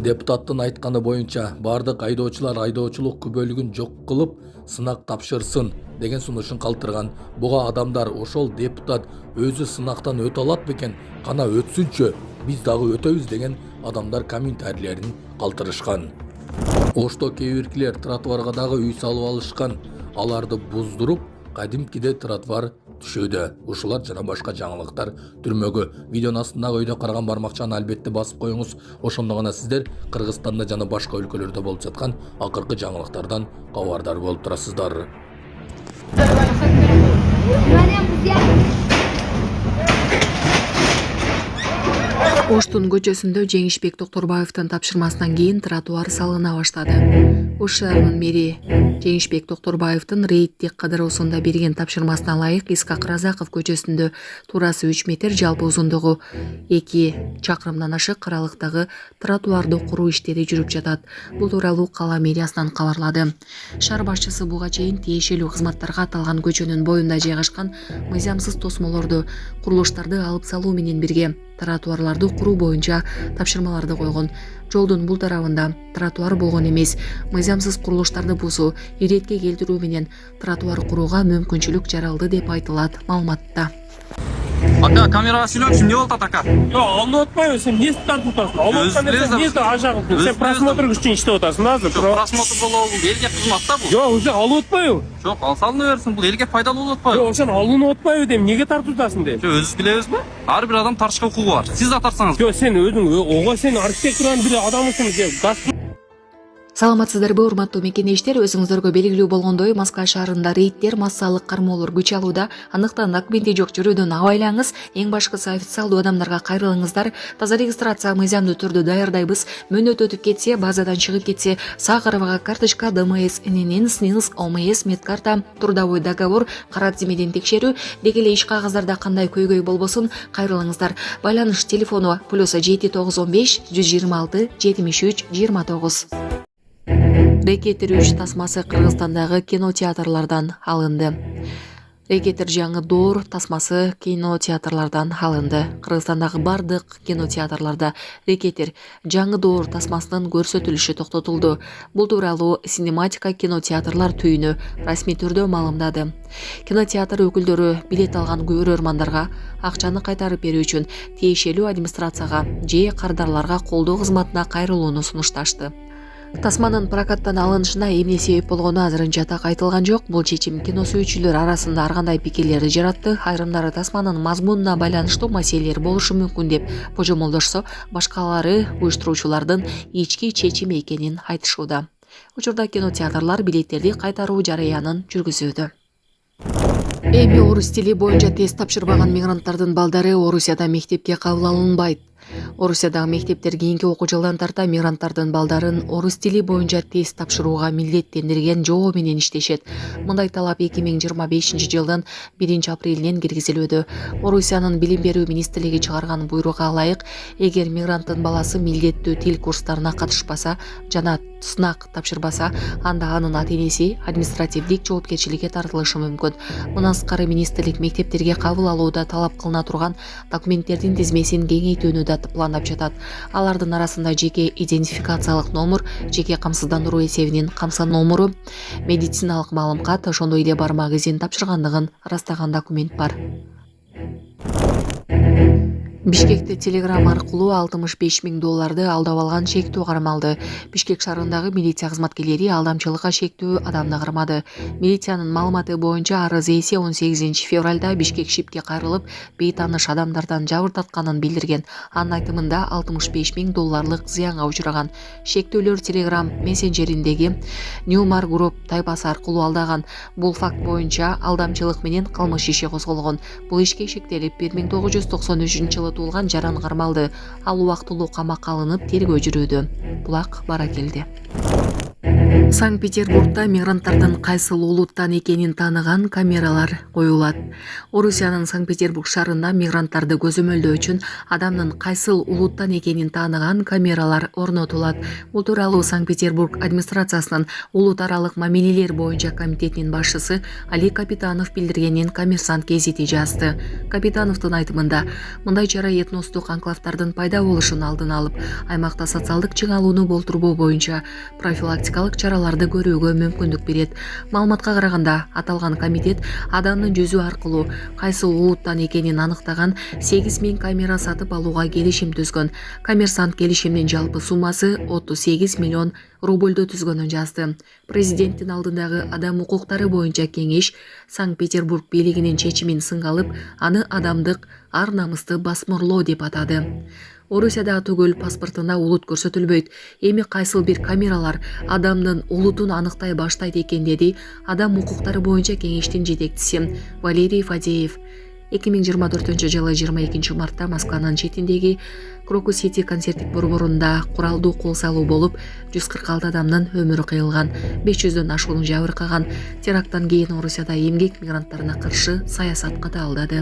Депутаттын айтканы боюнча бардык айдоочулар айдоочулук күбөлүгүн жок кылып сынак тапшырсын деген сунушун калтырган. Буга адамдар ошол депутат өзү сынактан өтө алат бекен, кана өтсүнчү, биз дагы өтөбүз деген адамдар комментарийлерин калтырышкан. Ошто кээ биркилер тротуарга дагы үй салып алышкан. Аларды буздуруп, кадимкиде тротуар түшөдө. Ушулар жана башка жаңылыктар түрмөгө. Видеонун астындагы өйдө караган бармакчаны албетте басып коюңуз. Ошондо гана сиздер Кыргызстанда жана башка өлкөлөрдө болуп жаткан акыркы жаңылыктардан кабардар болуп турасыздар. Оштун көчөсүндө Жеңишбек Токторбаевдин тапшырмасынан кийин тротуар салына баштады. Ош шаарынын мэри Жеңишбек Токторбаевдин рейдтик кыдыруусунда берген тапшырмасына ылайык Исхак Разаков көчөсүндө туурасы 3 метр, жалпы узундугу 2 чакырымдан ашык аралыктагы тротуарды куруу иштери жүрүп жатат. Бул тууралуу кала мэриясынан кабарлады. Шаар башчысы буга чейин тиешелүү кызматтарга аталган көчөнүн боюнда жайгашкан мыйзамсыз тосмолорду, курулуштарды алып салуу менен бирге тротуарларды куруу боюнча тапшырмаларды койгон. Жолдун бул тарабында тротуар болгон эмес, мыйзамсыз курулуштарды бузуу, иретке келтирүү менен тротуар курууга мүмкүнчүлүк жаралды деп айтылат маалыматта. Ака, камерага сүйлөмчү, эмне болуп атат, ака? Алынып атпайбы, сен эмне тартып атасың? Алып аткан нерсе эмне ажагы? Сен просмотр үчүн иштеп атасың да азыр. Просмотр болобу, бул элге кызмат да бул. Жок, уже алып атпайбы? Жок, алсалына берсин, бул элге пайдалуу болуп атпайбы? Жок, ошон алынып атпайбы дейм, эмнеге тартып атасың дейм. Жок, өзүбүз билебизби? Ар бир адам тартышка укугу бар. Сиз да тартсаңыз. Жок, сен өзүң ого сен архитектуранын бир адамысың деп газ. Саламатсыздарбы, урматтуу мекенештер, өзүңүздөргө белгилүү болгондой Москва шаарында рейдтер, массалык кармоолор күч алууда. Андыктан документи жок жүрүүдөн абайлаңыз. Эң башкысы официалдуу адамдарга кайрылыңыздар. Таза регистрация мыйзамдуу түрдө даярдайбыз. Мөөнөт өтүп кетсе, базадан чыгып кетсе, сак арабага карточка, ДМС, ННН, СНИЛС, ОМС, медкарта, трудовой договор, карат зимеден текшерүү, деги эле иш кагаздарда кандай көйгөй болбосун кайрылыңыздар. Байланыш телефону +7915 126 73 29. Рекетир 3 тасмасы Кыргызстандагы кинотеатрлардан алынды. Рекетир жаңы доор тасмасы кинотеатрлардан алынды. Кыргызстандагы бардык кинотеатрларда рекетир жаңы доор тасмасынын көрсөтүлүшү токтотулду. Бул тууралуу Синематика кинотеатрлар түйүнү расмий түрдө маалымдады. Кинотеатр өкүлдөрү билет алган көрөрмандарга акчаны кайтарып берүү үчүн тиешелүү администрацияга же кардарларга колдоо кызматына кайрылууну сунушташты. Тасманын прокаттан алынышына эмне себеп болгону азырынча так айтылган жок. Бул чечим кино сүйүүчүлөр арасында ар кандай пикирлерди жаратты. Айрымдары тасманын мазмунуна байланыштуу маселелер болушу мүмкүн деп божомолдошсо, башкалары уюштуруучулардын ички чечими экенин айтышууда. Учурда кинотеатрлар билеттерди кайтаруу жарыянын жүргүзүүдө. Эми орус тили боюнча тест тапшырбаган мигранттардын балдары Орусияда мектепке кабыл алынбайт. Орусиядагы мектептер кийинки окуу жылдан тарта мигранттардын балдарын орус тили боюнча тест тапшырууга милдеттендирген жобо менен иштешет. Мындай талап 2025-жылдын 1-апрелинен киргизилүүдө. Орусиянын билим берүү министрлиги чыгарган буйругга ылайык, эгер мигранттын баласы милдеттүү тил курстарына катышпаса жана сынак тапшырбаса, анда анын ата-энеси административдик жоопкерчиликке тартылышы мүмкүн. Мындан сырткары министрлик мектептерге кабыл алууда талап кылына турган документтердин тизмесин кеңейтүүнү да пландап жатат. Алардын арасында жеке идентификациялык номер, жеке камсыздандыруу эсебинин камса номеру, медициналык маалымкат, ошондой эле бармак изин тапшыргандыгын ырастаган документ бар. Бишкекте Telegram аркылуу $65.000 алдап алган шектүү кармалды. Бишкек шаарындагы милиция кызматкерлери алдамчылыкка шектүү адамды кармады. Милициянын маалыматы боюнча арыз ээси 18 февралда Бишкек шипке кайрылып, бейтааныш адамдардан жабыр тартканын билдирген. Анын айтымында $65.000 зыянга учураган. Шектүүлөр Telegram мессенджериндеги Newmar Group тайпасы аркылуу алдаган. Бул факт боюнча алдамчылык менен кылмыш иши козголгон. Бул ишке шектелип 1993-жылы туулган жаран кармалды. Ал убактылуу камакка алынып тергөө жүрүүдө. Булак бара келди. Санкт-Петербургда мигранттардын кайсыл улуттан экенин тааныган камералар коюлат. Орусиянын Санкт-Петербург шаарында мигранттарды көзөмөлдөө үчүн адамдын кайсыл улуттан экенин тааныган камералар орнотулат. Бул тууралуу Санкт-Петербург администрациясынын улут аралык мамилелер боюнча комитетинин башчысы Али Капитанов билдиргенин Коммерсант гезити жазды. Капитановдун айтымында, мындай чара этностук анклавдардын пайда болушун алдын алып, аймакта социалдык чыңалууну болтурбоо боюнча профилактикалык чараларды көрүүгө мүмкүндүк берет. Маалыматка караганда, аталган комитет адамдын жүзү аркылуу кайсыл улуттан экенин аныктаган 8000 камера сатып алууга келишим түзгөн. Коммерсант келишимдин жалпы суммасы 38 миллион рубльду түзгөнүн жазды. Президенттин алдындагы адам укуктары боюнча кеңеш Санкт-Петербург бийлигинин чечимин сынга алып, аны адамдык ар намысты басмырлоо деп атады. Орусияда түгөл паспортунда улут көрсөтүлбөйт. Эми кайсыл бир камералар адамдын улутун аныктай баштайт экен деди адам укуктары боюнча кеңештин жетекчиси Валерий Фадеев. 2024-жылы 22 мартта Москванын четиндеги Крокус Сити концерттик борборунда куралдуу кол салуу болуп, 146 адамдын өмүрү кыйылган, 500дөн ашуунун жабыркаган. Теракттан кийин Орусияда эмгек мигранттарына каршы саясат катаалдады.